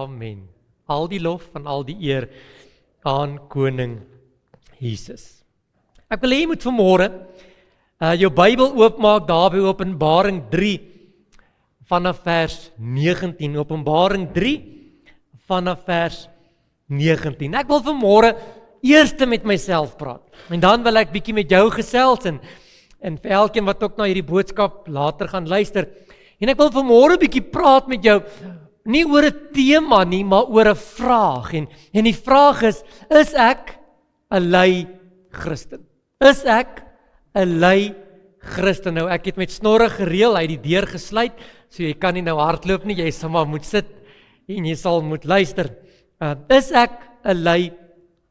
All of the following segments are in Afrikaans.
Amen. Al die lof en al die eer aan Koning Jesus. Ek wil hê jy moet vanmôre jou Bybel oopmaak daar by Openbaring 3 vanaf vers 19. Openbaring 3 vanaf vers 19. Ek wil vanmôre eers met myself praat. En dan wil ek bietjie met jou gesels en vir elkeen wat ook na hierdie boodskap later gaan luister. En ek wil vanmôre bietjie praat met jou nie oor 'n tema nie, maar oor 'n vraag. En die vraag is ek 'n lui Christen? Is ek 'n lui Christen? Nou, ek het met Snorre gereël, hy het die deur gesluit, so jy kan nie nou hardloop nie, jy sal maar moet sit en jy sal moet luister. Is ek 'n lui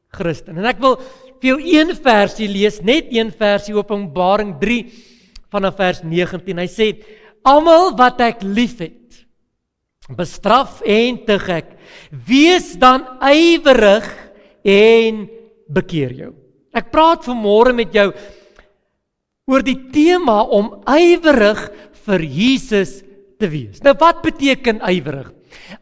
Christen? En ek wil vir jou een versie lees, net een versie, Openbaring 3 vanaf vers 19. Hy sê, almal wat ek liefhet, bestraf en tug ek, wees dan ywerig en bekeer jou. Ek praat vanmôre met jou oor die tema om ywerig vir Jesus te wees. Nou wat beteken ywerig?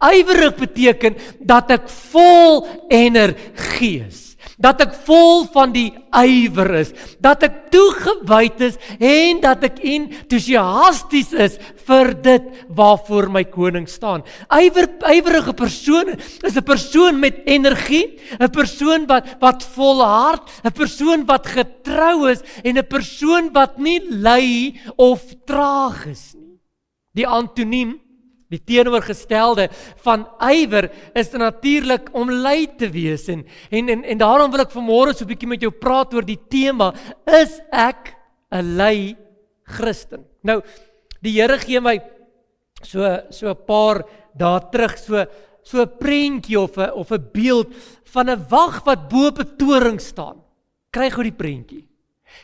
Ywerig beteken dat ek vol energie is, dat ek vol van die ywer is, dat ek toegewyd is en dat ek entoesiasties is vir dit waarvoor my koning staan. Ywerige persoon is 'n persoon met energie, 'n persoon wat volhard, 'n persoon wat getrou is en 'n persoon wat nie lui of traag is nie. Die antoniem, die teenoorgestelde van ywer is natuurlik om lui te wees en daarom wil ek vanmôre so 'n bietjie met jou praat oor die tema, is ek 'n lui Christen? Nou, die Here gee my so 'n paar dae terug so 'n prentjie of 'n beeld van 'n wag wat bo op 'n toring staan. Kry gou die prentjie.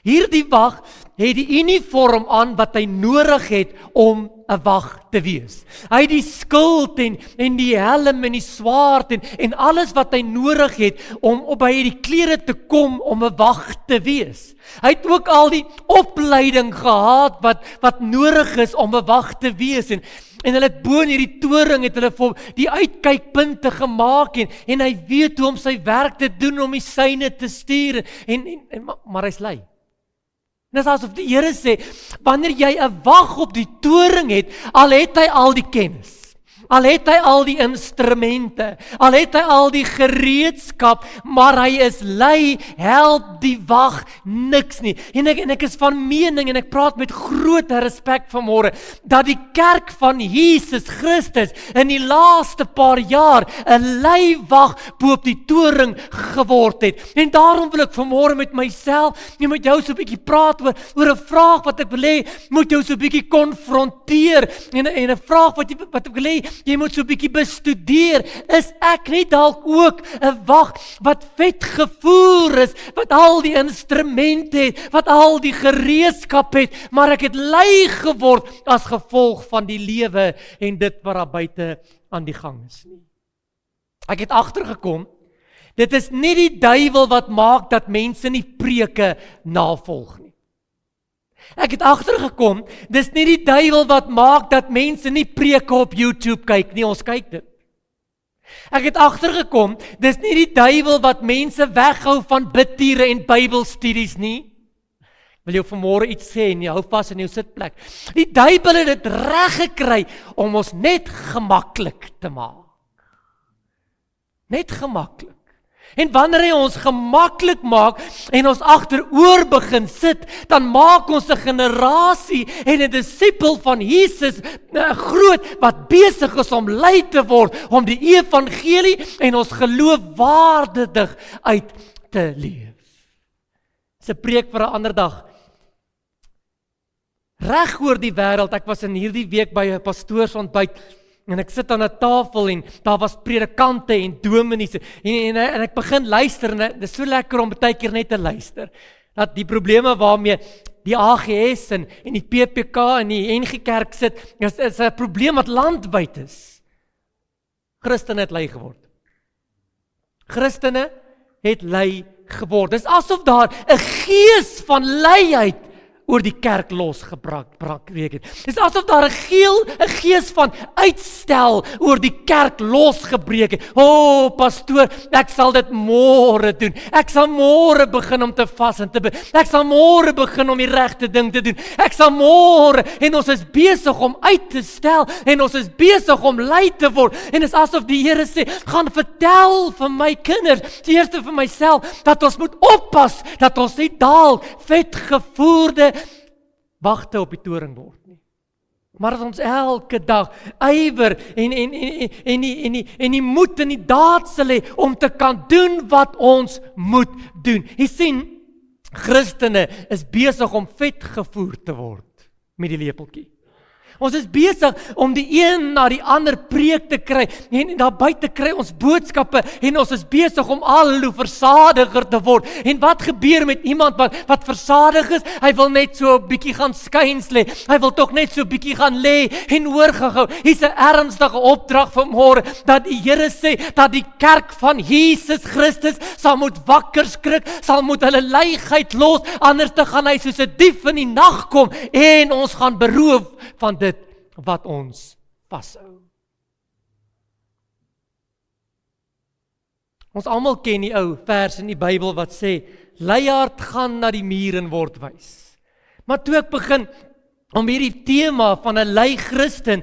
Hierdie wag het die uniform aan wat hy nodig het om 'n wag te wees. Hy het die skild en die helm en die swaard en alles wat hy nodig het om by die klere te kom om 'n wag te wees. Hy het ook al die opleiding gehad wat nodig is om 'n wag te wees en hulle het bo in hierdie toring het hulle vir die uitkykpunte gemaak en hy weet hoe om sy werk te doen om die syne te stuur maar hy's lui. Dit is asof die Here sê, wanneer jy 'n wag op die toring het, al het hy al die kennis, al het hy al die instrumente, al het hy al die gereedskap, maar hy is lui, help die wag niks nie. En ek is van mening, en ek praat met groot respek vanmôre, dat die kerk van Jesus Christus in die laaste paar jaar 'n lui wag bo op die toring geword het. En daarom wil ek vanmôre met myself, en met jou so 'n bietjie praat oor 'n vraag wat ek wil hê, moet jou so 'n bietjie konfronteer, en 'n vraag wat ek wil hê, jy moet so 'n bietjie bestudeer, is ek nie dalk ook 'n wag wat vet gevoer is, wat al die instrumente het, wat al die gereedskap het, maar ek het lui geword as gevolg van die lewe en dit wat daar buite aan die gang is nie. Ek het agtergekom, dit is nie die duiwel wat maak dat mense nie preke navolg nie. Ek het agtergekom, dis nie die duiwel wat maak dat mense nie preke op YouTube kyk nie, ons kyk dit. Ek het agtergekom, dis nie die duiwel wat mense weghou van bidtiere en Bybelstudies nie. Ek wil jou vanmôre iets sê en jy hou vas in jou sitplek. Die duiwel het dit reg gekry om ons net gemaklik te maak. Net gemaklik. En wanneer hy ons gemaklik maak en ons agteroor begin sit, dan maak ons 'n generasie en 'n disipel van Jesus groot wat besig is om lui te word, om die evangelie en ons geloof waardig uit te leef. Dis 'n preek vir 'n ander dag. Reg oor die wêreld, ek was in hierdie week by 'n pastoorsontbyt, en ek sit aan 'n tafel en daar was predikante en dominees en ek begin luister en dit is so lekker om baie keer net te luister. Dat die probleme waarmee die AGS en die PPK en die NG Kerk sit, is 'n probleem wat landwyd is. Christene het lui geword. Christene het lui geword. Dis asof daar 'n gees van luiheid oor die kerk losgebreek het. Dis asof daar 'n gees van uitstel oor die kerk losgebreek het. O, pastoor, ek sal dit môre doen. Ek sal môre begin om te vas en te bid. Ek sal môre begin om die regte ding te doen. Ek sal môre, en ons is besig om uit te stel, en ons is besig om lui te word. En dis asof die Here sê, gaan vertel vir my kinders, eers vir myself, dat ons moet oppas, dat ons nie dalk vetgevoerde wagte op die toring word nie. Maar dat ons elke dag ywer en die moed en die daad sal hê om te kan doen wat ons moet doen. Jy sien, Christene is besig om vetgevoer te word met die lepeltjie. Ons is besig om die een na die ander preek te kry en daar buite kry ons boodskappe en ons is besig om al hoe versadiger te word. En wat gebeur met iemand wat versadig is? Hy wil net so 'n bietjie gaan skuins lê. Hy wil tog net so 'n bietjie gaan lê en hoor gehou. Hier's 'n ernstige opdrag vir môre dat die Here sê dat die kerk van Jesus Christus sal moet wakker skrik, sal moet hulle luiheid los, anders te gaan hy soos 'n dief in die nag kom en ons gaan beroof van dit wat ons vashou. Ons almal ken die ou vers in die Bybel wat sê, luiaard gaan na die muur en word wys. Maar toe ek begin om hierdie tema van 'n lui Christen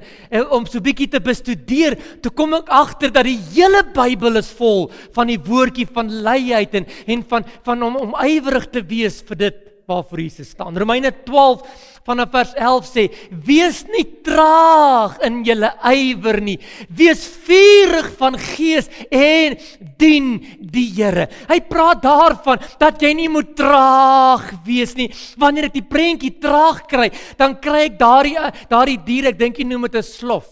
om so bietjie te bestudeer, toe kom ek agter dat die hele Bybel is vol van die woordjie van luiheid en van om ywerig te wees vir dit waarvoor Jesus staan. Romeine 12 vanaf vers 11 sê, wees nie traag in julle ywer nie, wees vurig van gees en dien die Here. Hy praat daarvan dat jy nie moet traag wees nie. Wanneer ek die prentjie traag kry, dan kry ek daardie dier, ek dink jy noem dit 'n slof.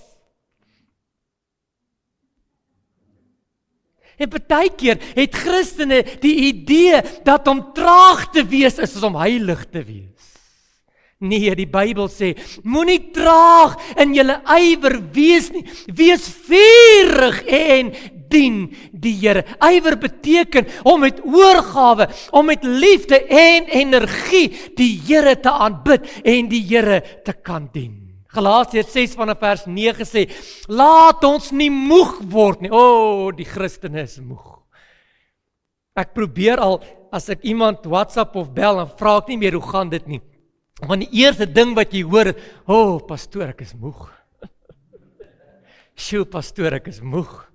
En partykeer het Christene die idee dat om traag te wees is om heilig te wees. Nee, die Bybel sê, moenie traag in julle ywer wees nie, wees vurig en dien die Here. Ywer beteken om met oorgawe, om met liefde en energie die Here te aanbid en die Here te kan dien. Galasiërs 6 vanaf vers 9 sê, laat ons nie moeg word nie. O, die Christene is moeg. Ek probeer al, as ek iemand WhatsApp of bel, dan vra ek nie meer, hoe gaan dit nie. Want die eerste ding wat jy hoor, o, pastoor, ek is moeg. Sjoe, pastoor, ek is moeg.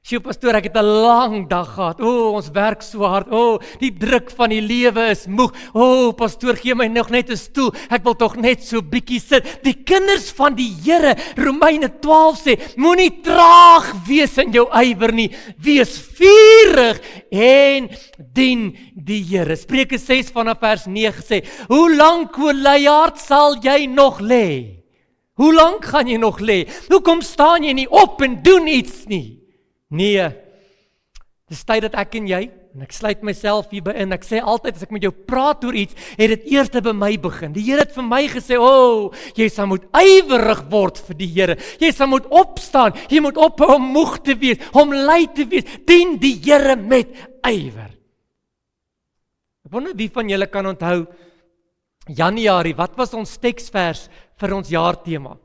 Sjoe, pastoor, ek het 'n lang dag gehad. O, ons werk so hard. O, die druk van die lewe is moeg. O, pastoor, gee my nog net 'n stoel. Ek wil tog net so bietjie sit. Die kinders van die Here, Romeine 12 sê, moenie traag wees in jou ywer nie. Wees vurig en dien die Here. Spreuke 6 vanaf vers 9 sê, hoe lank, o luiaard, sal jy nog lê? Hoe lank gaan jy nog lê? Hoekom staan jy nie op en doen iets nie? Nee, dis tyd dat ek en jy, en ek sluit myself hierby in, ek sê altyd as ek met jou praat oor iets, het dit eers by my begin. Die Here het vir my gesê, jy sal moet ywerig word vir die Here. Jy sal moet opstaan, jy moet ophou om moeg te wees, om lui te wees, dien die Here met ywer. Ek wonder wie van julle kan onthou, Januarie, wat was ons teksvers vir ons jaartema?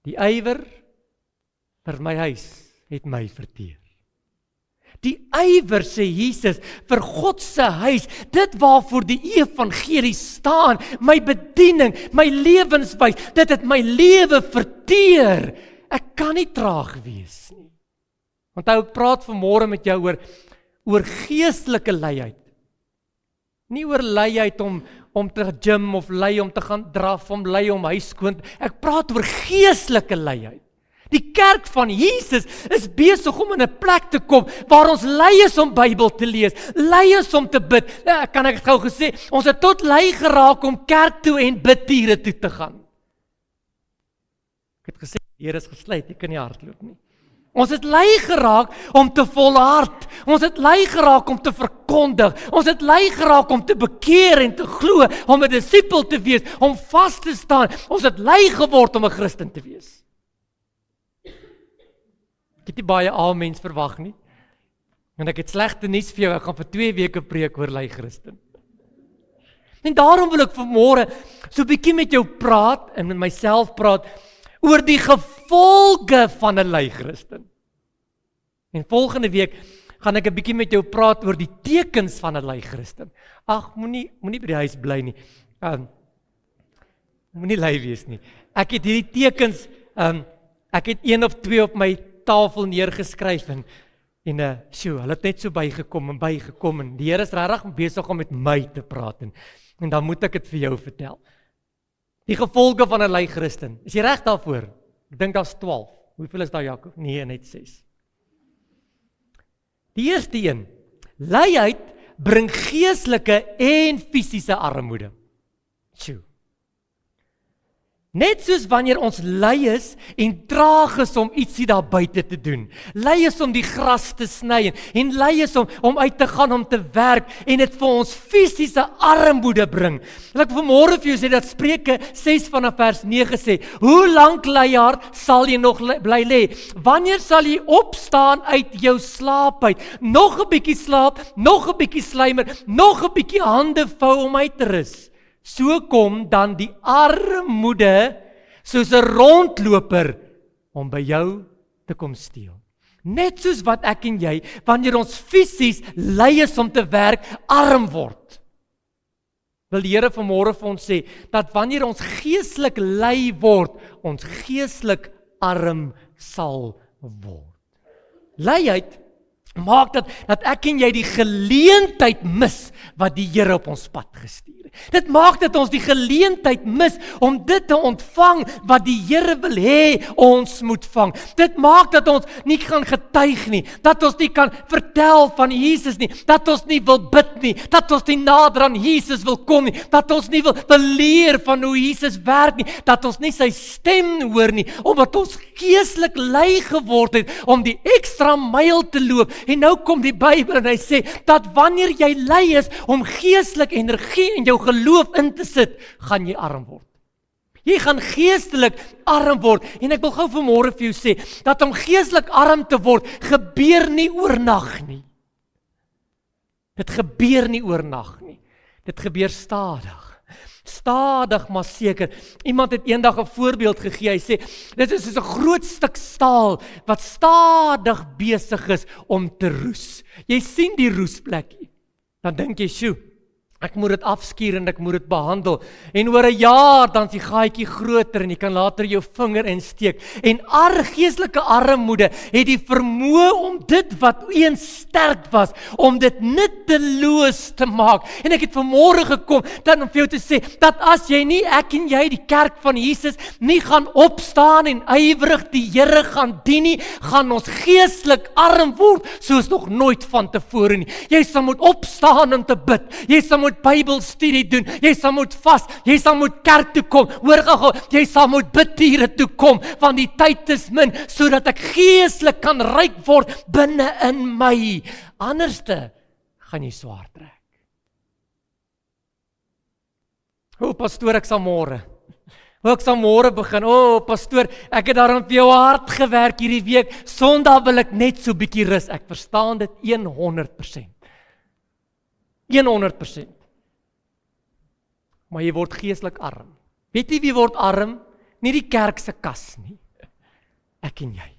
Die ywer vir my huis het my verteer. Die ywer, sê Jesus, vir God se huis, dit waarvoor die evangelie staan, my bediening, my lewenswys, dit het my lewe verteer. Ek kan nie traag wees nie. Onthou, ek praat vanmôre met jou oor geestelike luiheid. Nie oor luiheid om te gym of lui om te gaan draf, om lui om huis skoon. Ek praat oor geestelike luiheid. Die kerk van Jesus is besig om in 'n plek te kom waar ons lui is om Bybel te lees, lui is om te bid. Kan ek gou gesê, ons het tot lui geraak om kerk toe en bidtiere toe te gaan. Ek het gesê, die Here is gesluit, jy kan nie hardloop nie. Ons het lui geraak om te volhard. Ons het lui geraak om te verkondig. Ons het lui geraak om te bekeer en te glo, om 'n disipel te wees, om vas te staan. Ons het lui geword om 'n Christen te wees. Ek het nie baie amens verwag nie. En ek het slegte nuus vir jou, ek gaan vir 2 weke preek oor lui Christen. En daarom wil ek vanmôre so 'n bietjie met jou praat en met myself praat oor die gevolge van 'n lui Christen. En volgende week gaan ek 'n bietjie met jou praat oor die tekens van 'n lui Christen. Ag, moenie by die huis bly nie. Moenie lui wees nie. Ek het hierdie tekens, ek het 1 of 2 op my tafel neergeskryf en hulle het net so bygekom en die Here is regtig besig om met my te praat en dan moet ek dit vir jou vertel. Die gevolge van 'n lui Christen. Is jy reg daarvoor? Ek dink daar's 12. Hoeveel is daar, Jakob? Nee, net 6. Die eerste een, luiheid bring geestelike en fisiese armoede. Tjoe. Net soos wanneer ons lui is en traag is om ietsie daar buite te doen. Lui is om die gras te sny en lui is om uit te gaan om te werk en dit vir ons fisiese armoede bring. Ek wil vanmôre vir jou sê dat Spreuke 6 vanaf vers 9 sê, hoe lank luiaard sal jy nog bly lê? Wanneer sal jy opstaan uit jou slaap uit? Nog 'n bietjie slaap, nog 'n bietjie slymer, nog 'n bietjie hande vou om uit te rus. So kom dan die armoede soos 'n rondloper om by jou te kom steel. Net soos wat ek en jy, wanneer ons fisies lui is om te werk, arm word. Wil die Here vanmôre vir ons sê, dat wanneer ons geestelik lui word, ons geestelik arm sal word. Luiheid maak dat ek en jy die geleentheid mis wat die Here op ons pad gestuur het. Dit maak dat ons die geleentheid mis om dit te ontvang wat die Here wil hê ons moet vang. Dit maak dat ons nie kan getuig nie, dat ons nie kan vertel van Jesus nie, dat ons nie wil bid nie, dat ons nie nader aan Jesus wil kom nie, dat ons nie wil leer van hoe Jesus werk nie, dat ons nie sy stem hoor nie, omdat ons geestelik lui geword het om die ekstra myl te loop. En nou kom die Bybel en hy sê, dat wanneer jy lui is om geestelik energie in jou geloof in te sit, gaan jy arm word. Jy gaan geestelik arm word. En ek wil gou vanmôre vir jou sê, dat om geestelik arm te word, gebeur nie oornag nie. Dit gebeur nie oornag nie. Dit gebeur stadig. Stadig maar seker. Iemand het eendag 'n voorbeeld gegee. Hy sê, dit is soos 'n groot stuk staal wat stadig besig is om te roes. Jy sien die roesplekkie. Dan dink jy, "Sjoe, ek moet dit afskuur en ek moet dit behandel." En oor 'n jaar dan is die gaatjie groter en jy kan later jou vinger insteek. En geestelike armoede het die vermoë om dit wat eens sterk was, om dit nutteloos te maak. En ek het vanmôre gekom dan om vir jou te sê, dat as jy nie, ek en jy, die kerk van Jesus, nie gaan opstaan en ywerig die Here gaan dien nie, gaan ons geestelik arm word, soos nog nooit van tevore nie. Jy sal moet opstaan om te bid. Jy sal moet Bybelstudie doen, jy sal moet vas, jy sal moet kerk toe kom, hoor gou, jy sal moet bidure toe kom, want die tyd is min, sodat ek geestelik kan ryk word binne in my. Anderste gaan jy swaar trek. Pastoor, ek sal môre begin. Pastoor, ek het daarom vir jou hard gewerk hierdie week, Sondag wil ek net so bietjie rus. Ek verstaan dit 100%. 100%. Maar jy word geestelik arm. Weet jy wie word arm? Nie die kerk se kas nie. Ek en jy.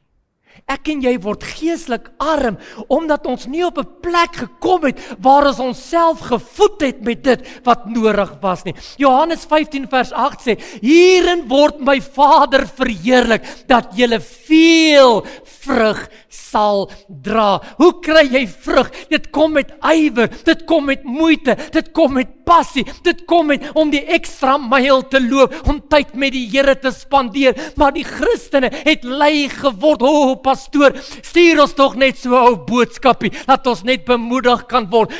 Ek en jy word geestelik arm, omdat ons nie op 'n plek gekom het, waar ons onsself gevoed het met dit wat nodig was nie. Johannes 15 vers 8 sê, hierin word my Vader verheerlik, dat julle veel vrug sal dra. Hoe kry jy vrug? Dit kom met ywer, dit kom met moeite, dit kom met passie, dit kom met om die ekstra myl te loop, om tyd met die Here te spandeer. Maar die Christene het lui geword. Pastoor, stuur ons tog net so 'n ou boodskapie, dat ons net bemoedig kan word.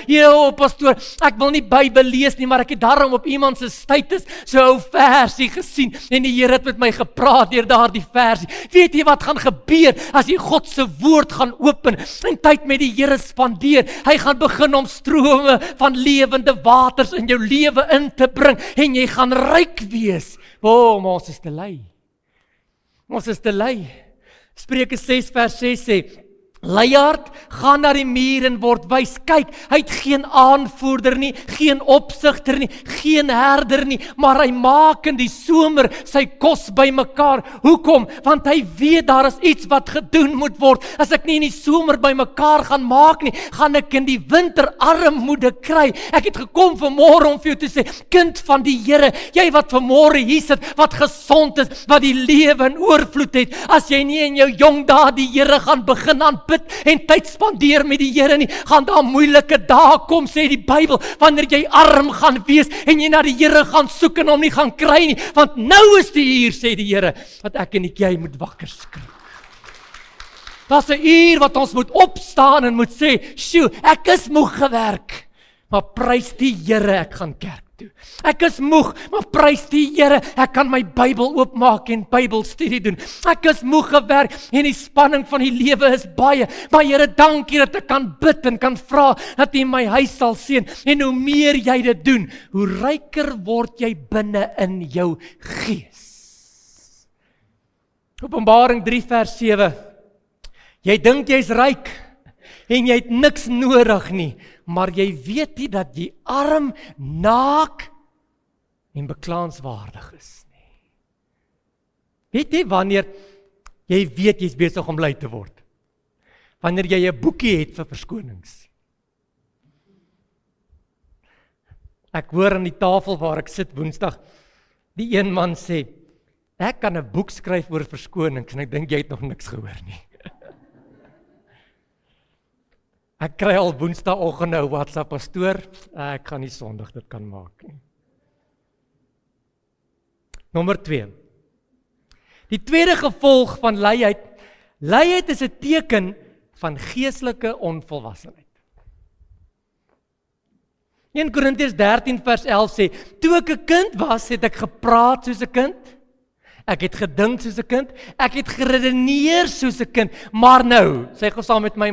Pastoor, ek wil nie Bybel lees nie, maar ek het daarom op iemand se status so 'n ou versie gesien, en die Here het met my gepraat deur daardie versie. Weet jy wat gaan gebeur, as jy God se woord gaan open, en tyd met die Here spandeer? Hy gaan begin om strome van lewende waters in jou lewe in te bring, en jy gaan ryk wees. Maar ons is te lui. Ons is te lui. Spreuke 6 vers 6 sê, Leiaard gaan na die muur en word wys. Kyk, hy het geen aanvoerder nie, geen opsigter nie, geen herder nie, maar hy maak in die somer sy kos bymekaar. Hoekom? Want hy weet daar is iets wat gedoen moet word. As ek nie in die somer bymekaar gaan maak nie, gaan ek in die winter armoede kry. Ek het gekom vanmôre om vir jou te sê, kind van die Here, jy wat vanmôre hier sit, wat gesond is, wat die lewe in oorvloed het, as jy nie in jou jong dae die Here gaan begin aanbid en tyd spandeer met die Here nie, gaan daar moeilike dae kom, sê die Bybel, wanneer jy arm gaan wees en jy na die Here gaan soek en hom nie gaan kry nie, want nou is die uur, sê die Here, wat ek en jy moet wakker skrik. Daar's 'n uur wat ons moet opstaan en moet sê, "Sjoe, ek is moeg gewerk, maar prys die Here, ek gaan kerk toe. Ek is moeg, maar prys die Here, ek kan my Bybel oopmaak en Bybelstudie doen. Ek is moeg gewerk en die spanning van die lewe is baie, maar Here, dankie dat ek kan bid en kan vra dat U my huis sal seën. En hoe meer jy dit doen, hoe ryker word jy binne in jou gees." Openbaring 3 vers 7. Jy dink jy's ryk en jy het niks nodig nie, maar jy weet nie dat jy arm, naak en beklaanswaardig is nie. Weet jy wanneer jy weet jy's besig om lui te word? Wanneer jy 'n boekie het vir verskonings. Ek hoor aan die tafel waar ek sit Woensdag, die een man sê, ek kan 'n boek skryf oor verskonings en ek dink jy het nog niks gehoor nie. Ek kry al Woensdagoggend 'n WhatsApp, pastoor, ek gaan nie Sondag dit kan maak nie. Nommer 2. Die tweede gevolg van luiheid. Luiheid is 'n teken van geestelike onvolwassenheid. 1 Korintiërs 13 vers 11 sê, toe ek 'n kind was, het ek gepraat soos 'n kind. Ek het gedink soos 'n kind. Ek het geredeneer soos 'n kind. Maar nou, sê gou saam met my,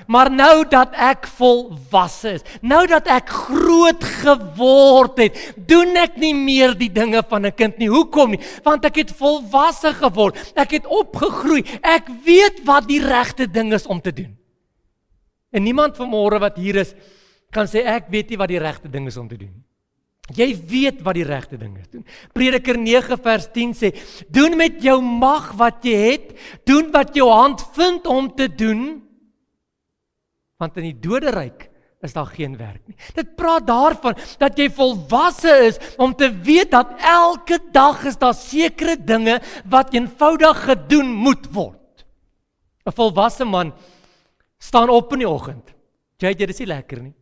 maar nou dat ek volwasse is, nou dat ek groot geword het, doen ek nie meer die dinge van 'n kind nie. Hoekom nie? Want ek het volwasse geword, ek het opgegroei, ek weet wat die regte ding is om te doen. En niemand vanmôre wat hier is, kan sê ek weet nie wat die regte ding is om te doen. Jy weet wat die regte ding is doen. Prediker 9 vers 10 sê, doen met jou mag wat jy het, doen wat jou hand vind om te doen, want in die doderyk is daar geen werk nie. Dit praat daarvan dat jy volwasse is om te weet dat elke dag is daar sekere dinge wat eenvoudig gedoen moet word. 'n Volwasse man staan op in die oggend. Jy dis nie lekker nie.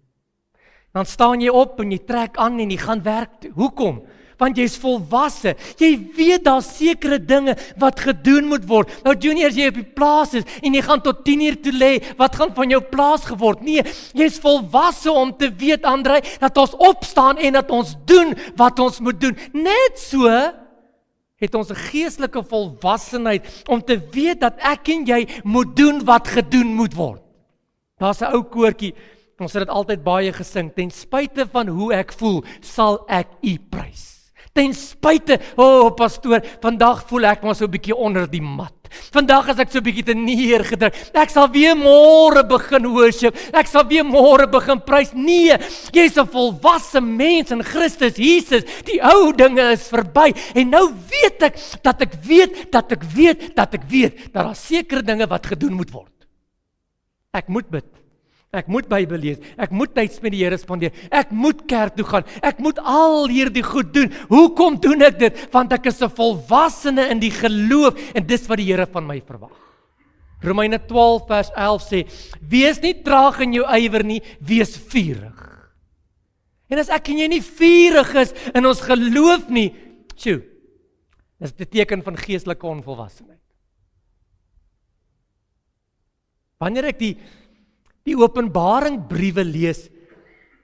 Dan staan jy op en jy trek aan en jy gaan werk toe. Hoekom? Want jy is volwasse. Jy weet daar sekere dinge wat gedoen moet word. Nou junior, as jy op die plaas is en jy gaan tot 10 uur toe lê, wat gaan van jou plaas geword? Nee, jy is volwasse om te weet, Andrei, dat ons opstaan en dat ons doen wat ons moet doen. Net so het ons 'n geestelike volwassenheid om te weet dat ek en jy moet doen wat gedoen moet word. Daar's 'n ou koortjie, ons het dit altyd baie gesing, ten spyte van hoe ek voel, sal ek U prys. Ten spyte, pastoor, vandag voel ek maar so 'n bietjie onder die mat. Vandag is ek so 'n bietjie te neergedruk. Ek sal weer môre begin worship. Ek sal weer môre begin prys. Nee, jy's 'n volwasse mens in Christus Jesus. Die ou dinge is verby. En nou weet ek dat ek weet dat daar sekere dinge wat gedoen moet word. Ek moet bid. Ek moet Bybel lees, ek moet tyd met die Here spandeer, ek moet kerk toe gaan, ek moet al hierdie goed doen. Hoekom doen ek dit? Want ek is 'n volwassene in die geloof en dis wat die Here van my verwag. Romeine 12 vers 11 sê, wees nie traag in jou ywer nie, wees vurig. En as ek en jy nie vurig is in ons geloof nie, dis 'n teken van geestelike onvolwassenheid. Wanneer ek die Openbaring briewe lees,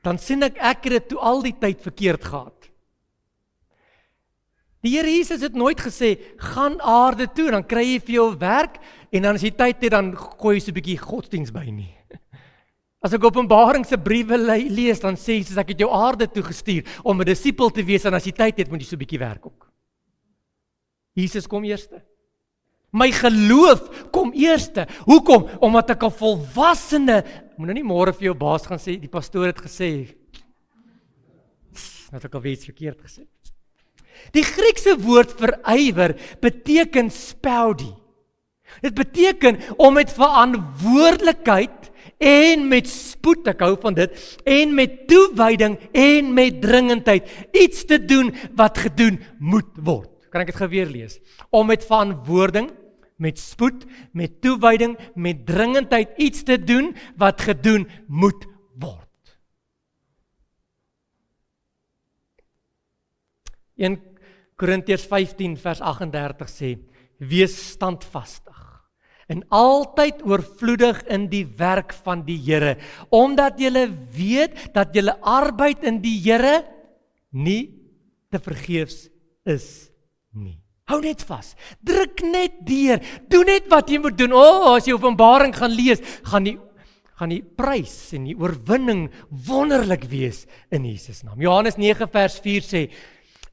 dan sien ek het dit toe al die tyd verkeerd gehad. Die Here Jesus het nooit gesê, gaan aarde toe, dan kry jy vir jou werk, en dan as jy tyd het, dan gooi jy so 'n bietjie godsdiens by nie. As ek Openbaring se briewe lees, dan sê Jesus, ek het jou aarde toe gestuur, om 'n disipel te wees, en as jy tyd het, moet jy so 'n bietjie werk ook. Jesus kom eerste. My geloof kom eerste. Hoekom? Omdat ek 'n volwassene, moet nou nie môre vir jou baas gaan sê, die pastoor het gesê, dat ek alweer iets verkeerd gesê. Die Griekse woord vir ywer beteken speudi. Dit beteken om met verantwoordelikheid en met spoed, ek hou van dit, en met toewyding en met dringendheid iets te doen wat gedoen moet word. Kan ek dit gou weer lees? Om met verantwoording, met spoed, met toewyding, met dringendheid iets te doen wat gedoen moet word. 1 Korintiërs 15 vers 38 sê, wees standvastig en altyd oorvloedig in die werk van die Here, omdat julle weet dat julle arbeid in die Here nie te vergeefs is nie. Hou net vas, druk net deur, doen net wat jy moet doen. As jy Openbaring gaan lees, gaan die prys en die oorwinning wonderlik wees in Jesus naam. Johannes 9 vers 4 sê,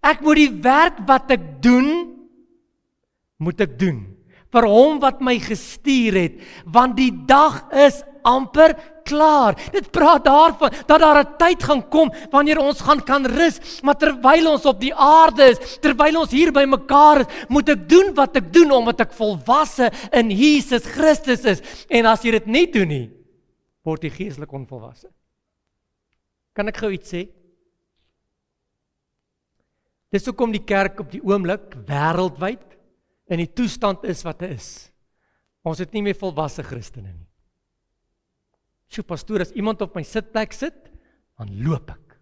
ek moet die werk wat ek doen, moet ek doen, vir hom wat my gestuur het, want die dag is amper klaar. Dit praat daarvan, dat daar 'n tyd gaan kom, wanneer ons gaan kan rus, maar terwyl ons op die aarde is, terwyl ons hier by mekaar is, moet ek doen wat ek doen, omdat ek volwasse in Jesus Christus is, en as jy dit nie doen nie, word jy geestelik onvolwasse. Kan ek gou iets sê? Dis hoekom die kerk op die oomblik, wêreldwyd, in die toestand is wat hy is. Ons het nie meer volwasse Christene nie. Sjoe, pastoor, as iemand op my sitplek sit, dan loop ek.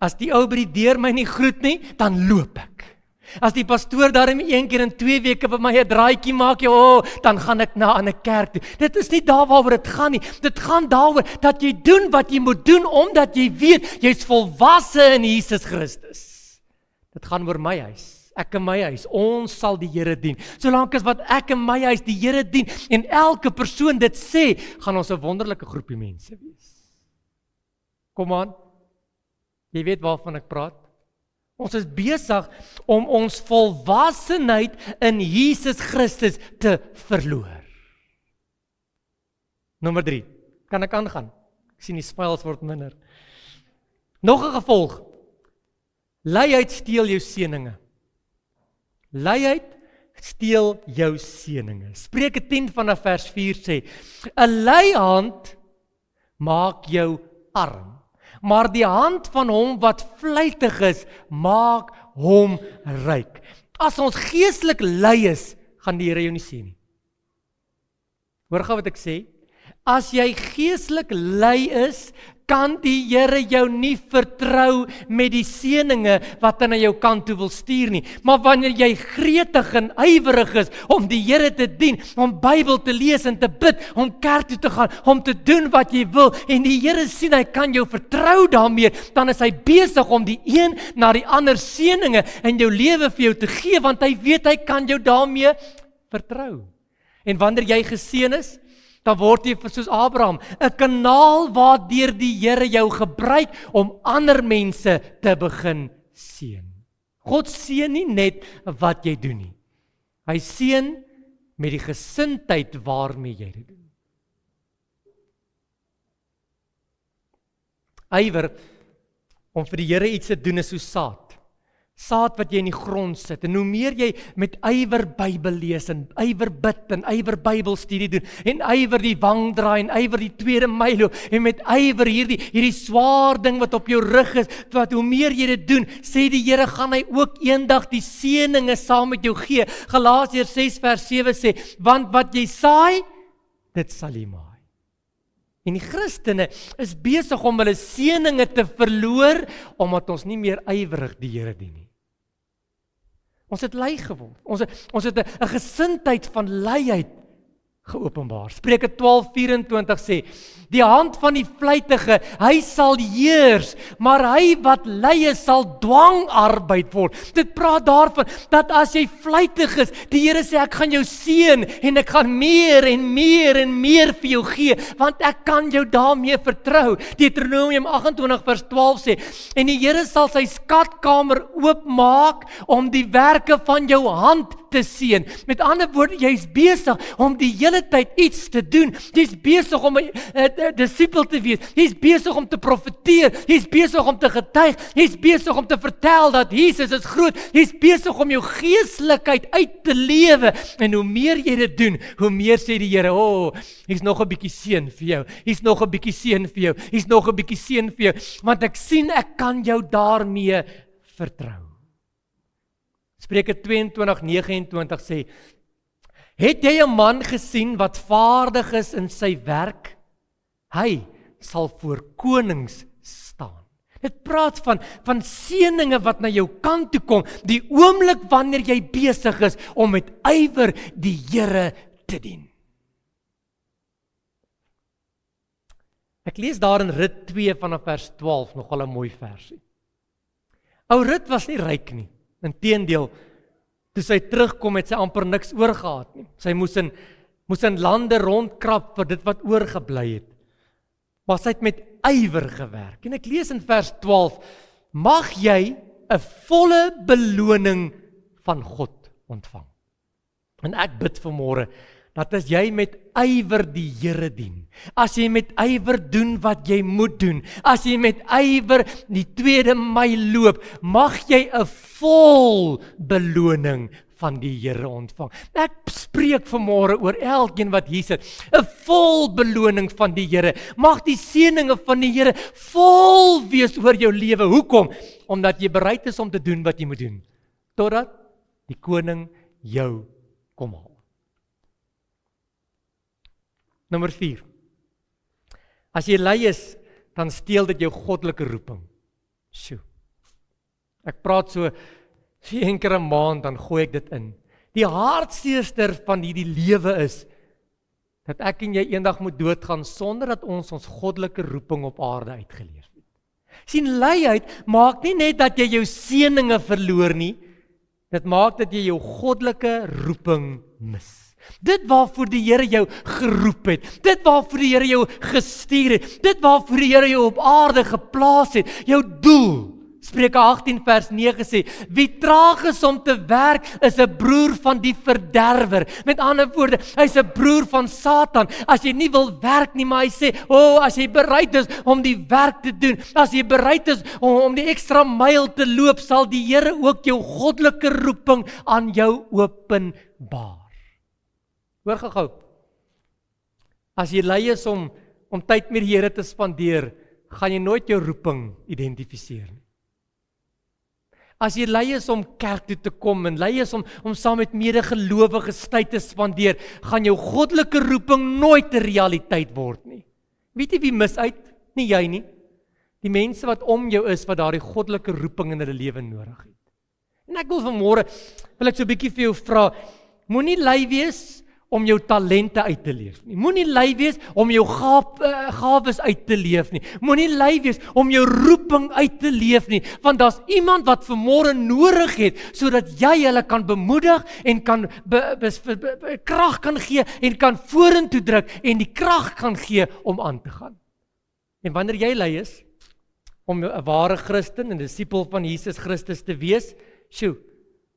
As die ou by die deur my nie groet nie, dan loop ek. As die pastoor daarmee 1 keer in 2 weke by my 'n draaitjie maak, dan gaan ek na 'n kerk toe. Dit is nie daar waaroor dit gaan nie. Dit gaan daaroor dat jy doen wat jy moet doen, omdat jy weet, jy's volwasse in Jesus Christus. Dit gaan oor my huis. Ek en my huis, ons sal die Here dien. Solank as wat ek en my huis die Here dien, en elke persoon dit sê, gaan ons 'n wonderlike groepie mense wees. Kom aan, jy weet waarvan ek praat. Ons is besig om ons volwassenheid in Jesus Christus te verloor. Nommer 3, kan ek aangaan? Ek sien die smiles word minder. Nog 'n gevolg. Luiheid steel jou seëninge. Luiheid steel jou seëninge. Spreuke 10 vanaf vers 4 sê, 'n lui hand maak jou arm, maar die hand van hom wat vlytig is, maak hom ryk. As ons geestelik lui is, gaan die Here jou nie sien nie. Hoor gou wat ek sê? As jy geestelik lui is, kan die Here jou nie vertrou met die seëninge wat hy na jou kant toe wil stuur nie. Maar wanneer jy gretig en ywerig is om die Here te dien, om Bybel te lees en te bid, om kerk toe te gaan, om te doen wat jy wil, en die Here sien hy kan jou vertrou daarmee, dan is hy besig om die een na die ander seëninge in jou lewe vir jou te gee, want hy weet hy kan jou daarmee vertrou. En wanneer jy geseën is, dan word jy soos Abraham, 'n kanaal waardeur die Here jou gebruik om ander mense te begin seën. God seën nie net wat jy doen nie. Hy seën met die gesindheid waarmee jy dit doen. Ywer om vir die Here iets te doen is soos saad. Saad wat jy in die grond sit, en hoe meer jy met ywer Bybel lees, en ywer bid, en ywer Bybelstudie doen, en ywer die wang draai, en ywer die tweede myl loop, en met ywer hierdie swaar ding wat op jou rug is, wat hoe meer jy dit doen, sê die Here, gaan hy ook eendag die seëninge saam met jou gee. Galasiërs 6 vers 7 sê, want wat jy saai, dit sal jy maai. En die Christene is besig om hulle seëninge te verloor, omdat ons nie meer ywerig die Here dien nie. Ons het lui geword. Ons het 'n gesindheid van luiheid geopenbaar. Spreuke 12:24 sê, die hand van die vlytige, hy sal heers, maar hy wat lui is, sal dwangarbeid word. Dit praat daarvan, dat as jy vlytig is, die Here sê, ek gaan jou seën, en ek gaan meer en meer en meer vir jou gee, want ek kan jou daarmee vertrou. Deuteronomium 28 vers 12 sê, en die Here sal sy skatkamer oopmaak, om die werke van jou hand te te seën. Met ander woorde, jy's besig om die hele tyd iets te doen. Jy's besig om 'n disipel te wees. Jy's besig om te profeteer. Jy's besig om te getuig. Jy's besig om te vertel dat Jesus is groot. Jy's besig om jou geestelikheid uit te lewe. En hoe meer jy dit doen, hoe meer sê die Here, hier's nog 'n bietjie seën vir jou. Hier's nog 'n bietjie seën vir jou. Hier's nog 'n bietjie seën vir jou, want ek sien ek kan jou daarmee vertrou. Spreuke 22:29 sê: Het jy 'n man gesien wat vaardig is in sy werk? Hy sal voor konings staan. Dit praat van seëninge wat na jou kant toe kom, die oomblik wanneer jy besig is om met ywer die Here te dien. Ek lees daar in Rut 2 vanaf vers 12, nogal 'n mooi versie. Ou Rut was nie ryk nie. Inteendeel, toe sy terugkom het sy amper niks oorgehad nie. Sy moes in lande rondkrap vir dit wat oorgebly het. Maar sy het met ywer gewerk. En ek lees in vers 12, mag jy 'n volle beloning van God ontvang. En ek bid vanmôre, dat as jy met ywer die Here dien, as jy met ywer doen wat jy moet doen, as jy met ywer die 2de Mei loop, mag jy 'n vol beloning van die Here ontvang. Ek spreek vanmôre oor elkeen wat hier sit, 'n vol beloning van die Here. Mag die seëninge van die Here vol wees oor jou lewe. Hoekom? Omdat jy bereid is om te doen wat jy moet doen, totdat die koning jou kom haal. Nommer 4. As jy lui is, dan steel dit jou goddelike roeping. Sjoe. Ek praat so 1 keer 'n maand, dan gooi ek dit in. Die hartseerster van hierdie lewe is, dat ek en jy eendag moet doodgaan, sonder dat ons goddelike roeping op aarde uitgeleef het. Sien, luiheid maak nie net dat jy jou seëninge verloor nie, dit maak dat jy jou goddelike roeping mis. Dit waarvoor die Here jou geroep het, dit waarvoor die Here jou gestuur het, dit waarvoor die Here jou op aarde geplaas het, jou doel. Spreuke 18 vers 9 sê, wie traag is om te werk, is 'n broer van die verderwer. Met ander woorde, hy's 'n broer van Satan. As jy nie wil werk nie, maar hy sê, as jy bereid is om die werk te doen, as jy bereid is om die ekstra myl te loop, sal die Here ook jou goddelike roeping aan jou openbaar. Hoor gou. As jy lui is om tyd met die Here te spandeer, gaan jy nooit jou roeping identifiseer nie. As jy lui is om kerk toe te kom en lui is om saam met medegelowiges tyd te spandeer, gaan jou goddelike roeping nooit 'n realiteit word nie. Weet jy wie mis uit? Nie jy nie. Die mense wat om jou is, wat daardie goddelike roeping in hulle lewe nodig het. En ek wil vanmôre, wil ek so 'n bietjie vir jou vra, moenie lui wees om jou talente uit te leef nie. Moenie lui wees om jou gawes uit te leef nie. Moenie lui wees om jou roeping uit te leef nie, want daar's iemand wat vanmôre nodig het, sodat jy hulle kan bemoedig en kan krag kan gee en kan vorentoe druk en die krag kan gee om aan te gaan. En wanneer jy lui is om 'n ware Christen en disipel van Jesus Christus te wees,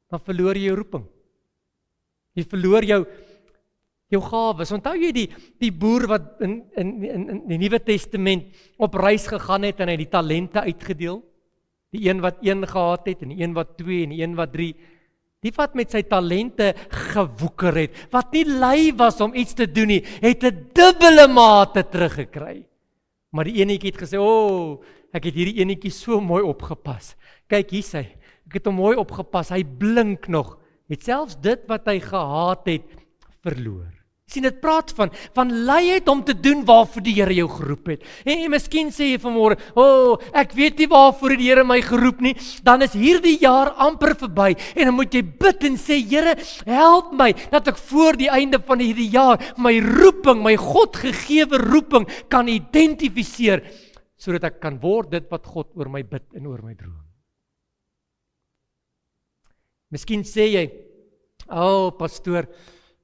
dan verloor jy jou roeping. Jy verloor jou gawes. Onthou jy die boer wat in die Nuwe Testament op reis gegaan het en hy die talente uitgedeel? Die een wat 1 gehad het en die een wat 2 en die een wat 3. Die wat met sy talente gewoeker het, wat nie lui was om iets te doen nie, het 'n dubbele mate teruggekry. Maar die enetjie het gesê, ek het hierdie enetjie so mooi opgepas. Kyk hier sy, ek het hom mooi opgepas, hy blink nog. Het selfs dit wat hy gehaat het, verloor. Sien, dit praat van luiheid om te doen waarvoor die Here jou geroep het. En miskien sê jy vanmôre, ek weet nie waarvoor die Here my geroep nie, dan is hierdie jaar amper verby, en dan moet jy bid en sê, Here, help my, dat ek voor die einde van hierdie jaar, my roeping, my God gegewe roeping, kan identifiseer, sodat ek kan word dit wat God oor my bid en oor my droom. Miskien sê jy, pastoor,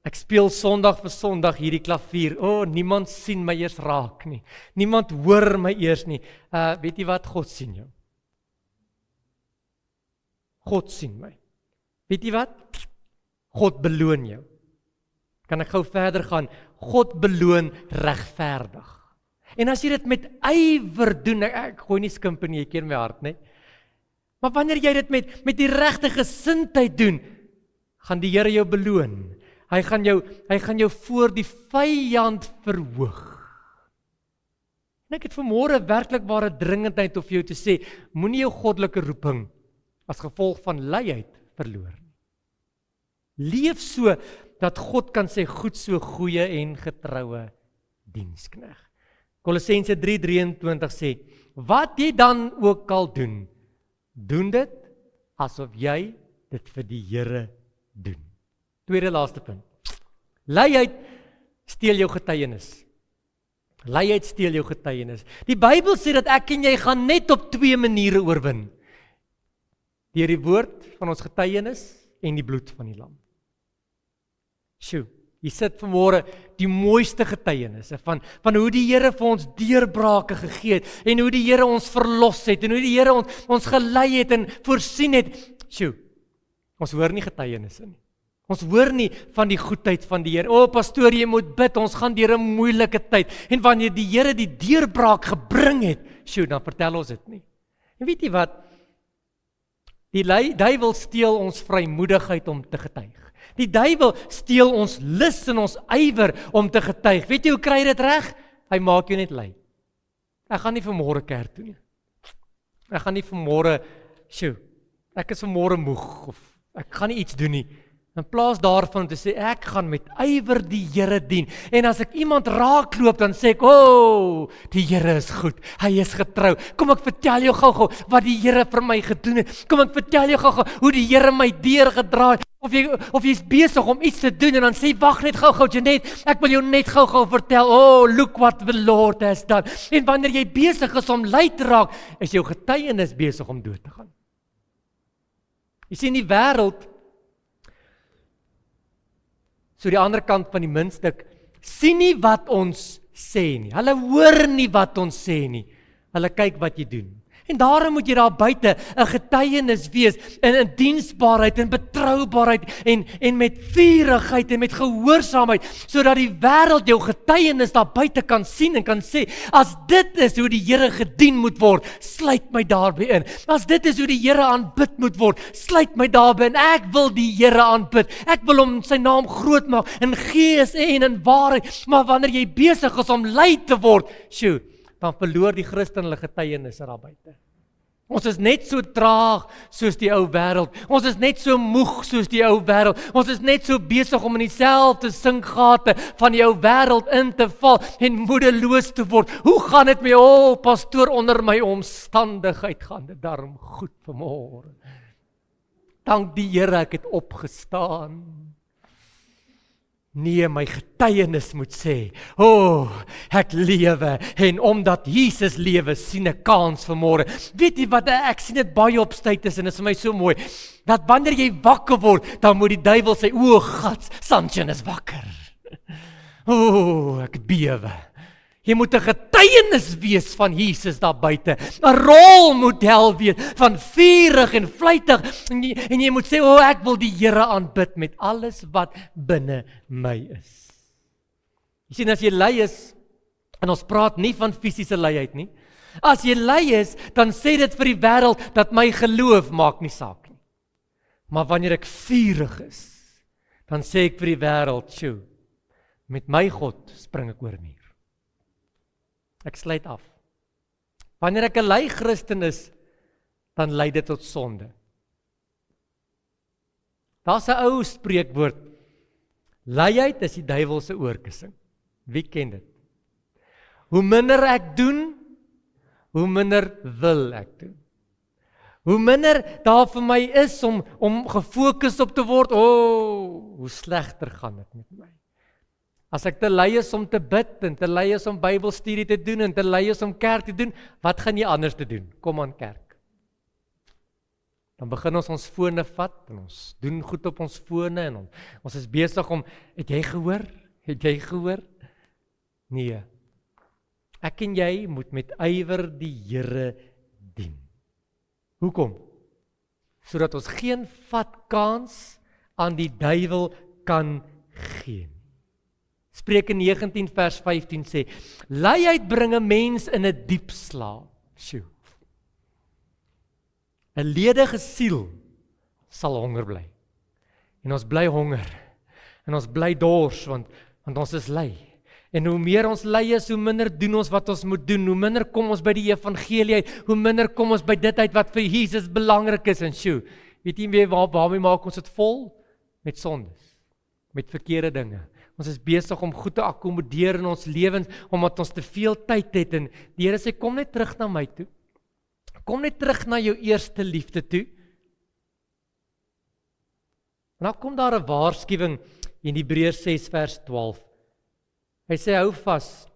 ek speel Sondag vir Sondag hierdie klavier. Niemand sien my eers raak nie. Niemand hoor my eers nie. Weet jy wat? God sien jou. God sien my. Weet jy wat? God beloon jou. Kan ek gou verder gaan? God beloon regverdig. En as jy dit met ywer doen, ek gooi nie skimp in jy keer my hart, nee. Maar wanneer jy dit met die regte gesindheid doen, gaan die Here jou beloon. Hy gaan jou voor die vyand verhoog. En ek het vanmôre werklik ware dringendheid om vir jou te sê, moenie jou goddelike roeping as gevolg van luiheid verloor nie. Leef so dat God kan sê goed so goeie en getroue dienskneg. Kolossense 3:23 sê, wat jy dan ook al doen, doen dit asof jy dit vir die Here doen. Tweede laaste punt. Luiheid steel jou getuienis. Luiheid steel jou getuienis. Die Bybel sê dat ek en jy gaan net op 2 maniere oorwin. Deur die woord van ons getuienis en die bloed van die lam. Sjoe, jy sit vanmôre die mooiste getuienisse van hoe die Here vir ons deurbrake gegee het en hoe die Here ons verlos het en hoe die Here ons gelei het en voorsien het. Sjoe, ons hoor nie getuienisse nie. Ons hoor nie van die goedheid van die Here. O, pastoor, jy moet bid, ons gaan deur 'n moeilike tyd. En wanneer die Here die deurbraak gebring het, sjoe, dan vertel ons dit nie. En weet jy wat? Die duiwel steel ons vrymoedigheid om te getuig. Die duiwel steel ons lus en ons ywer om te getuig. Weet jy hoe kry jy dit reg? Hy maak jou net lui. Ek gaan nie vanmôre kerk toe nie. Ek gaan nie vanmôre, ek is vanmôre moeg of ek gaan nie iets doen nie. In plaas daarvan om te sê, ek gaan met ywer die Here dien. En as ek iemand raakloop, dan sê ek, die Here is goed. Hy is getrou. Kom ek vertel jou gou-gou wat die Here vir my gedoen het. Kom ek vertel jou gou-gou hoe die Here my deurgedraai het. Of jy's besig om iets te doen en dan sê, wag net gou-gou Janet, ek wil jou net gou-gou vertel, look what the Lord has done. En wanneer jy besig is om lui te raak, is jou getuienis besig om dood te gaan. Jy sien die wêreld, so die ander kant van die muntstuk, sien nie wat ons sê nie. Hulle hoor nie wat ons sê nie. Hulle kyk wat jy doen. En daarom moet jy daar buite 'n getuienis wees in diensbaarheid en betroubaarheid en met vurigheid en met gehoorsaamheid, sodat die wêreld jou getuienis daar buite kan sien en kan sê, as dit is hoe die Here gedien moet word, sluit my daarby in. As dit is hoe die Here aanbid moet word, sluit my daarby in. Ek wil die Here aanbid. Ek wil hom sy naam groot maak in gees en in waarheid. Maar wanneer jy besig is om lui te word, dan verloor die Christen hulle getuienis daar buite. Ons is net so traag soos die ou wêreld. Ons is net so moeg soos die ou wêreld. Ons is net so besig om in dieselfde sinkgate van die ou wêreld in te val en moedeloos te word. Hoe gaan dit met pastoor, onder my omstandigheid gaan dit darm goed vanmôre. Dank die Here ek het opgestaan. Nee, my getuienis moet sê, ek lewe en omdat Jesus lewe, sien ek kans vanmôre. Weet jy wat, ek sien dit baie op status en dit is vir my so mooi, dat wanneer jy wakker word, dan moet die duiwel sê, gats, Sanchin is wakker. Ek bewe. Jy moet 'n getuienis wees van Jesus daar buite. 'n rolmodel wees van vurig en vlytig. En jy moet sê, ek wil die Here aanbid met alles wat binne my is. Jy sien, as jy lui is, en ons praat nie van fisiese luiheid nie. As jy lui is, dan sê dit vir die wêreld dat my geloof maak nie saak nie. Maar wanneer ek vurig is, dan sê ek vir die wêreld, met my God spring ek oor 'n muur. Ek sluit af. Wanneer ek 'n lui Christen is, dan lei dit tot sonde. Daar's 'n ou spreekwoord. Luiheid is die duiwel se oorkussing. Wie ken dit? Hoe minder ek doen, hoe minder wil ek doen. Hoe minder daar vir my is om gefokus op te word, hoe slegter gaan dit met my. As ek te lui is om te bid en te lui is om Bybelstudie te doen en te lui is om kerk te doen, wat gaan jy anders te doen? Kom aan kerk. Dan begin ons fone vat en ons doen goed op ons fone en ons is besig om, het jy gehoor? Het jy gehoor? Nee. Ek en jy moet met ywer die Here dien. Hoekom? Sodat ons geen vat kans aan die duiwel kan gee nie. Spreuke 19 vers 15 sê, luiheid bring 'n mens in 'n diep slaap. Sjoe. 'n ledige siel sal honger bly. En ons bly honger. En ons bly dors, want ons is lui. En hoe meer ons lui is, hoe minder doen ons wat ons moet doen. Hoe minder kom ons by die evangelie uit. Hoe minder kom ons by dit uit wat vir Jesus belangrik is. En sjoe, weet jy waarmee maak ons dit vol? Met sondes. Met verkeerde dinge. Ons is besig om goed te akkommodeer in ons lewens, omdat ons te veel tyd het. En die Here sê, kom net terug na my toe. Kom net terug na jou eerste liefde toe. En dan kom daar 'n waarskuwing in Hebreërs 6 vers 12. Hy sê, hou vas,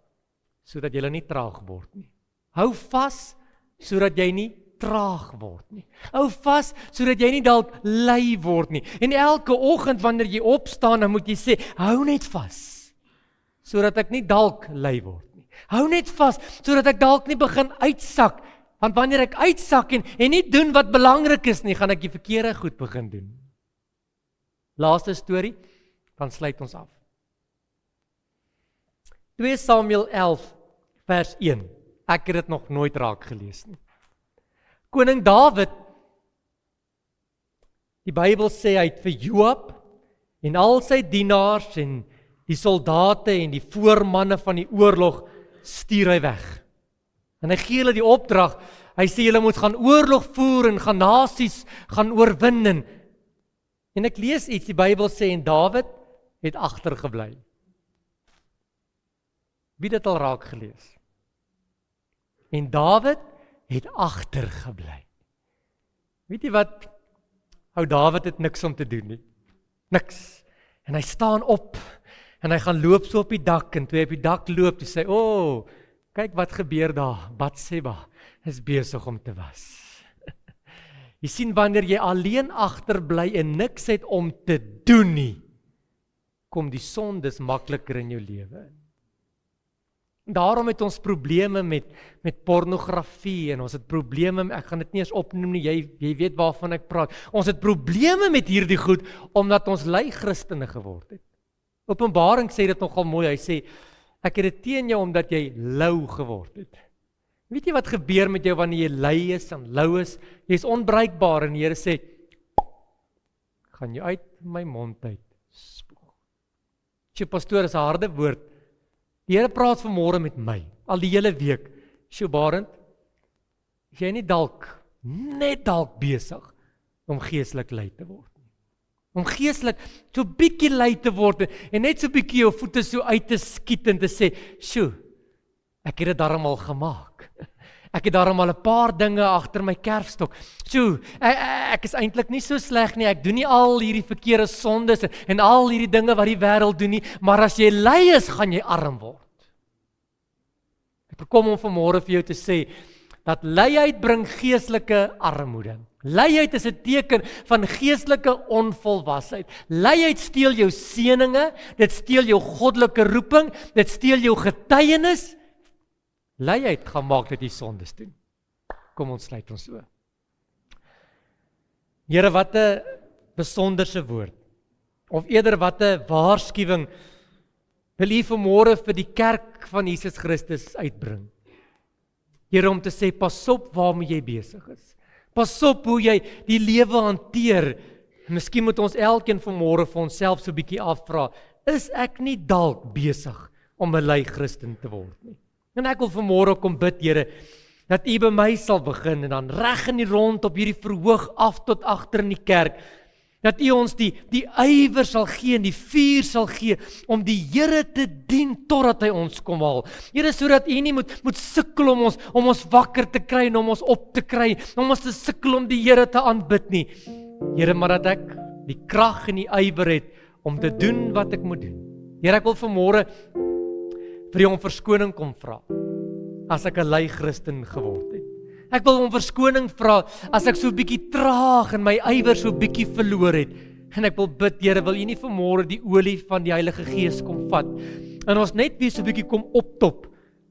sodat jy nie traag word nie. Hou vas, sodat jy nie traag word nie. Hou vas, sodat jy nie dalk lui word nie. En elke oggend wanneer jy opstaan, dan moet jy sê, hou net vas, sodat ek nie dalk lui word nie. Hou net vas, sodat ek dalk nie begin uitsak. Want wanneer ek uitsak en nie doen wat belangrik is nie, gaan ek die verkeerde goed begin doen. Laaste storie, dan sluit ons af. 2 Samuel 11 vers 1. Ek het dit nog nooit raak gelees nie. Koning Dawid, die Bybel sê hy het vir Joab en al sy dienaars en die soldate en die voormanne van die oorlog stuur hy weg. En hy gee hulle die opdrag, hy sê julle moet gaan oorlog voer en gaan nasies gaan oorwin. En ek lees iets, die Bybel sê, en Dawid het agtergebly. Wie het dit al raak gelees? En Dawid het agtergebly. Weet jy wat? Ou Dawid het niks om te doen nie. Niks. En hy staan op, en hy gaan loop so op die dak, en toe hy op die dak loop, toe sê, kyk wat gebeur daar, Batseba is besig om te was. Jy sien, wanneer jy alleen agterbly en niks het om te doen nie, kom die sondes makliker in jou lewe in. Daarom het ons probleme met pornografie en ons het probleme, ek gaan dit nie eens opnoem nie, jy weet waarvan ek praat. Ons het probleme met hierdie goed, omdat ons lui Christene geword het. Openbaring sê dit nogal mooi, hy sê, ek het dit teen jou omdat jy lou geword het. Weet jy wat gebeur met jou wanneer jy lui is en lou is? Jy is onbruikbaar en die Here sê, gaan jy uit my mond uit spoeg. Sjoe, pastoor, is 'n harde woord. Die Here praat vanmôre met my, al die hele week. Sjoe, Barend, is jy nie net dalk besig om geestelik lui te word? Om geestelik so bietjie lui te word en net so bietjie jou voete so uit te skiet en te sê, sjoe, ek het dit darm al gemaak. Ek het darm al 'n paar dinge agter my kerfstok. Sjoe, ek is eintlik nie so sleg nie. Ek doen nie al hierdie verkeerde sondes en al hierdie dinge wat die wêreld doen nie, maar as jy lui is, gaan jy arm word. Ek kom om vanmôre vir jou te sê dat luiheid bring geestelike armoede. Luiheid is 'n teken van geestelike onvolwasheid. Luiheid steel jou seëninge, dit steel jou goddelike roeping, dit steel jou getuienis. Luiheid gaan maak dat jy sondes doen. Kom ons sluit ons so. Here, wat 'n besonderse woord. Of eerder wat 'n waarskuwing wil U vanmôre vir die kerk van Jesus Christus uitbring. Here, om te sê, pas op waarmee jy besig is. Pas op hoe jy die lewe hanteer. Miskien moet ons elkeen vanmôre vir onsself so 'n bietjie afvra, is ek nie dalk besig om 'n lui Christen te word nie? En ek wil vanmôre kom bid, Here, dat U by my sal begin en dan reg in die rond op hierdie verhoog af tot agter in die kerk, dat U ons die ywer sal gee en die vuur sal gee om die Here te dien totdat hy ons kom haal. Here, sodat U nie moet sukkel om ons wakker te kry en om ons op te kry, om ons te sukkel om die Here te aanbid nie. Here, maar dat ek die krag en die ywer het om te doen wat ek moet doen. Here, ek wil vanmôre vir U om verskoning kom vra as ek 'n lui Christen geword het. Ek wil om verskoning vra as ek so 'n bietjie traag en my ywer so 'n bietjie verloor het. En ek wil bid, Here, wil U nie vanmôre die olie van die Heilige Gees kom vat en ons net weer so 'n bietjie kom optop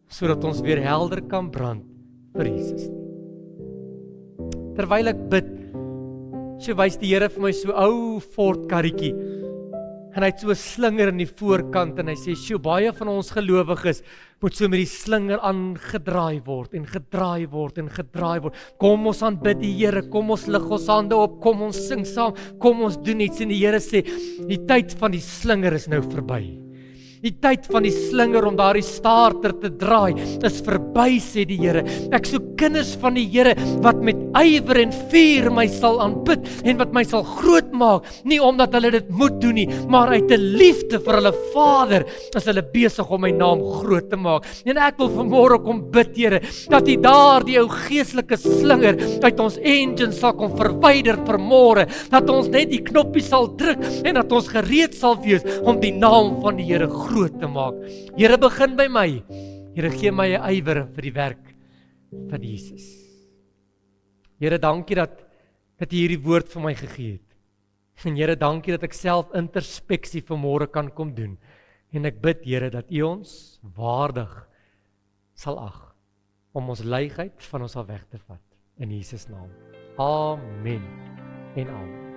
sodat ons weer helder kan brand vir Jesus. Terwyl ek bid, So wys die Here vir my so ou Ford karretjie. En hy het so 'n slinger in die voorkant en hy sê, "Sjoe, baie van ons gelowiges moet so met die slinger aangedraai word en gedraai word en gedraai word. Kom ons aanbid die Here, kom ons lig ons hande op, kom ons sing saam, kom ons doen iets." En die Here sê, "Die tyd van die slinger is nou verby. Die tyd van die slinger om daardie staarter te draai is verby," sê die Here. "Ek soek kinders van die Here wat met ywer en vuur my sal aanbid en wat my sal groot maak, nie omdat hulle dit moet doen nie, maar uit 'n liefde vir hulle Vader is hulle besig om my naam groot te maak." En ek wil vanmôre kom bid, Here, dat U daardie ou geestelike slinger uit ons engine sal kom verwyder vir môre, dat ons net die knoppie sal druk en dat ons gereed sal wees om die naam van die Here groot te maak. Here, begin by my. Here, gee my 'n ywer vir die werk van Jesus. Here, dankie dat U hierdie woord vir my gegee het. En Here, dankie dat ek self introspeksie vanmôre kan kom doen. En ek bid, Here, dat U ons waardig sal ag om ons luiheid van ons af weg te vat. In Jesus naam. Amen en amen.